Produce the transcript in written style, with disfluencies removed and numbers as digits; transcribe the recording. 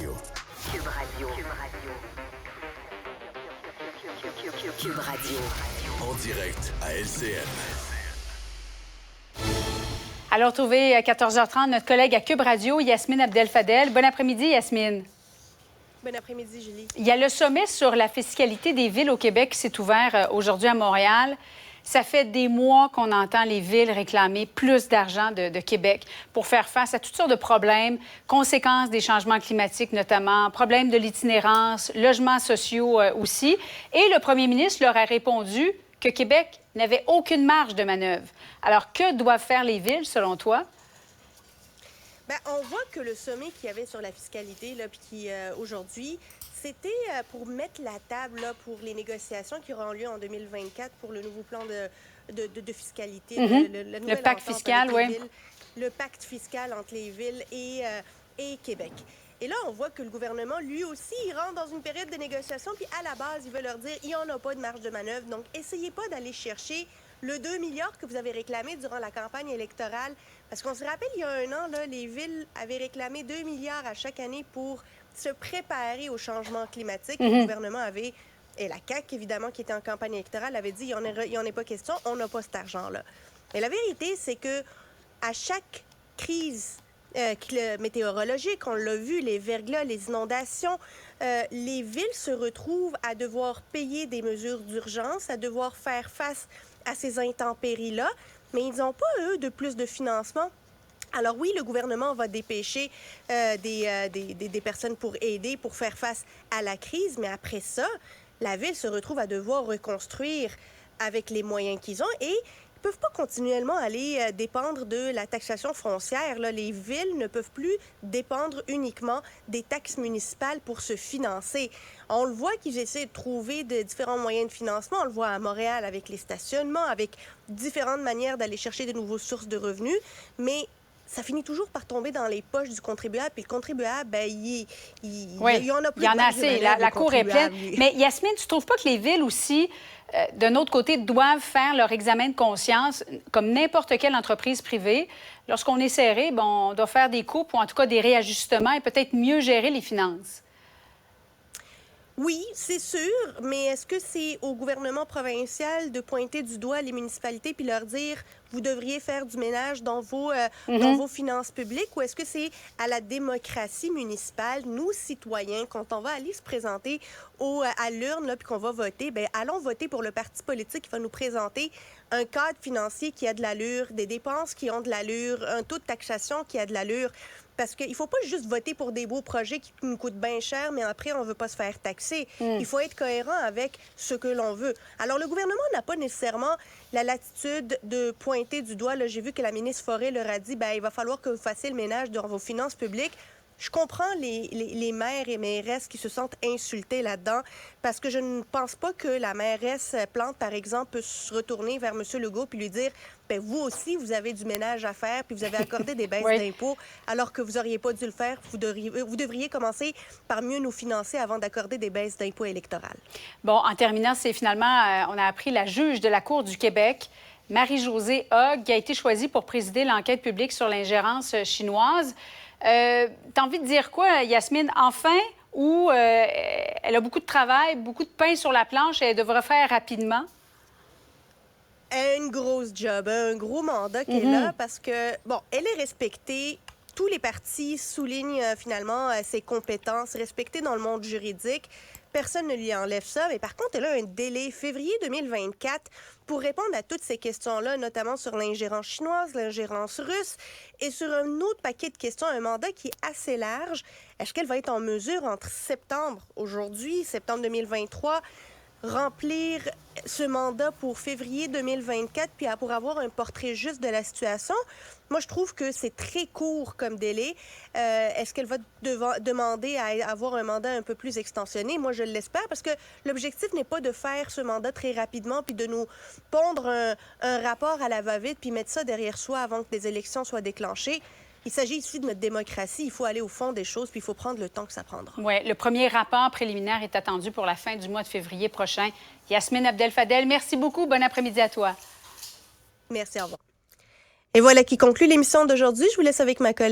Radio. Cube Radio. Cube Radio. En direct à LCN. Alors, retrouver à 14h30 notre collègue à Cube Radio, Yasmine Abdel-Fadel. Bon après-midi, Yasmine. Bon après-midi, Julie. Il y a le sommet sur la fiscalité des villes au Québec qui s'est ouvert aujourd'hui à Montréal. Ça fait des mois qu'on entend les villes réclamer plus d'argent de Québec pour faire face à toutes sortes de problèmes, conséquences des changements climatiques notamment, problèmes de l'itinérance, logements sociaux aussi. Et le premier ministre leur a répondu que Québec n'avait aucune marge de manœuvre. Alors, que doivent faire les villes, selon toi? Bien, on voit que le sommet qu'il y avait sur la fiscalité, là, puis qui, aujourd'hui, c'était pour mettre la table là, pour les négociations qui auront lieu en 2024 pour le nouveau plan de fiscalité. Le pacte fiscal, oui. Le pacte fiscal entre les villes et Québec. Et là, on voit que le gouvernement, lui aussi, il rentre dans une période de négociation, puis à la base, il veut leur dire, il n'y en a pas de marge de manœuvre. Donc, essayez pas d'aller chercher le 2 milliards que vous avez réclamé durant la campagne électorale. Parce qu'on se rappelle, il y a un an, là, les villes avaient réclamé 2 milliards à chaque année pour se préparer au changement climatique. Le gouvernement avait, et la CAQ, évidemment, qui était en campagne électorale, avait dit, il n'y en a pas question, on n'a pas cet argent-là. Mais la vérité, c'est que à chaque crise météorologique, on l'a vu, les verglas, les inondations, les villes se retrouvent à devoir payer des mesures d'urgence, à devoir faire face à ces intempéries-là, mais ils n'ont pas, eux, de plus de financement. Alors oui, le gouvernement va dépêcher des personnes pour aider, pour faire face à la crise, mais après ça, la ville se retrouve à devoir reconstruire avec les moyens qu'ils ont et ils ne peuvent pas continuellement aller dépendre de la taxation foncière. Là, les villes ne peuvent plus dépendre uniquement des taxes municipales pour se financer. On le voit qu'ils essaient de trouver de différents moyens de financement. On le voit à Montréal avec les stationnements, avec différentes manières d'aller chercher de nouvelles sources de revenus, mais ça finit toujours par tomber dans les poches du contribuable. Puis le contribuable, bien, il y en a plus. Il y en a assez. La cour est pleine. Oui. Mais Yasmine, tu ne trouves pas que les villes aussi, d'un autre côté, doivent faire leur examen de conscience comme n'importe quelle entreprise privée? Lorsqu'on est serré, bon, on doit faire des coupes ou en tout cas des réajustements et peut-être mieux gérer les finances. Oui, c'est sûr, mais est-ce que c'est au gouvernement provincial de pointer du doigt les municipalités puis leur dire vous devriez faire du ménage dans vos finances publiques ou est-ce que c'est à la démocratie municipale, nous, citoyens, quand on va aller se présenter à l'urne puis qu'on va voter, bien, allons voter pour le parti politique qui va nous présenter un cadre financier qui a de l'allure, des dépenses qui ont de l'allure, un taux de taxation qui a de l'allure. Parce qu'il ne faut pas juste voter pour des beaux projets qui nous coûtent bien cher, mais après, on ne veut pas se faire taxer. Il faut être cohérent avec ce que l'on veut. Alors, le gouvernement n'a pas nécessairement la latitude de pointer du doigt. Là, j'ai vu que la ministre Forêt leur a dit il va falloir que vous fassiez le ménage dans vos finances publiques. Je comprends les maires et mairesses qui se sentent insultés là-dedans parce que je ne pense pas que la mairesse Plante, par exemple, peut se retourner vers M. Legault puis lui dire vous aussi, vous avez du ménage à faire puis vous avez accordé des baisses d'impôts alors que vous n'auriez pas dû le faire. Vous devriez commencer par mieux nous financer avant d'accorder des baisses d'impôts électorales. Bon, en terminant, c'est finalement, on a appris la juge de la Cour du Québec, Marie-Josée Hogg, qui a été choisie pour présider l'enquête publique sur l'ingérence chinoise. T'as envie de dire quoi, Yasmine? Enfin, ou elle a beaucoup de travail, beaucoup de pain sur la planche et elle devrait faire rapidement? Une grosse job, un gros mandat qui est là parce que, bon, elle est respectée. Tous les partis soulignent finalement ses compétences, respectées dans le monde juridique. Personne ne lui enlève ça, mais par contre, elle a un délai, février 2024, pour répondre à toutes ces questions-là, notamment sur l'ingérence chinoise, l'ingérence russe et sur un autre paquet de questions, un mandat qui est assez large. Est-ce qu'elle va être en mesure, entre septembre 2023, remplir ce mandat pour février 2024, puis pour avoir un portrait juste de la situation? Moi, je trouve que c'est très court comme délai. Est-ce qu'elle va demander à avoir un mandat un peu plus extensionné? Moi, je l'espère, parce que l'objectif n'est pas de faire ce mandat très rapidement, puis de nous pondre un rapport à la va-vite, puis mettre ça derrière soi avant que des élections soient déclenchées. Il s'agit ici de notre démocratie. Il faut aller au fond des choses, puis il faut prendre le temps que ça prendra. Oui, le premier rapport préliminaire est attendu pour la fin du mois de février prochain. Yasmine Abdel-Fadel, merci beaucoup. Bon après-midi à toi. Merci, au revoir. Et voilà qui conclut l'émission d'aujourd'hui. Je vous laisse avec ma collègue.